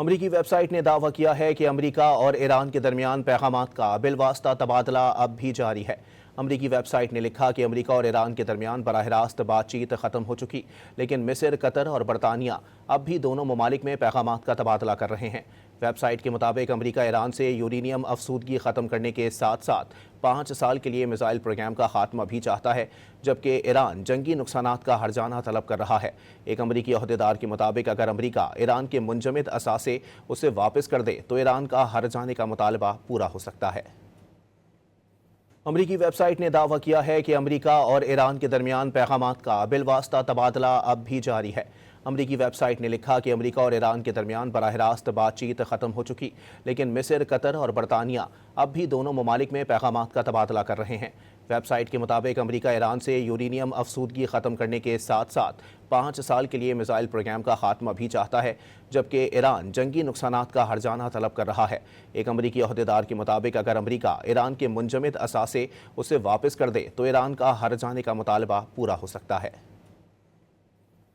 امریکی web site نے دعویٰ کیا ہے کہ امریکہ اور ایران کے درمیان پیغامات کا بالواسطہ تبادلہ اب بھی جاری ہے۔ امریکی ویب سائٹ نے لکھا کہ امریکہ اور ایران کے درمیان براہ راست بات چیت ختم ہو چکی، لیکن مصر، قطر اور برطانیہ اب بھی دونوں ممالک میں پیغامات کا تبادلہ کر رہے ہیں۔ ویب سائٹ کے مطابق امریکہ ایران سے یورینیم افسودگی ختم کرنے کے ساتھ ساتھ 5 سال کے لیے میزائل پروگرام کا خاتمہ بھی چاہتا ہے، جبکہ ایران جنگی نقصانات کا ہرجانہ طلب کر رہا ہے۔ ایک امریکی عہدیدار کے مطابق اگر امریکہ ایران کے منجمد اثاثے اسے واپس کر دے تو ایران کا ہرجانے کا مطالبہ پورا ہو سکتا ہے۔ امریکی ویب سائٹ نے دعویٰ کیا ہے کہ امریکہ اور ایران کے درمیان پیغامات کا بالواسطہ تبادلہ اب بھی جاری ہے۔ امریکی ویب سائٹ نے لکھا کہ امریکہ اور ایران کے درمیان براہ راست بات چیت ختم ہو چکی، لیکن مصر، قطر اور برطانیہ اب بھی دونوں ممالک میں پیغامات کا تبادلہ کر رہے ہیں۔ ویب سائٹ کے مطابق امریکہ ایران سے یورینیم افسودگی ختم کرنے کے ساتھ ساتھ 5 سال کے لیے میزائل پروگرام کا خاتمہ بھی چاہتا ہے، جبکہ ایران جنگی نقصانات کا ہرجانہ طلب کر رہا ہے۔ ایک امریکی عہدیدار کے مطابق اگر امریکہ ایران کے منجمد اثاثے اسے واپس کر دے تو ایران کا ہرجانے کا مطالبہ پورا ہو سکتا ہے۔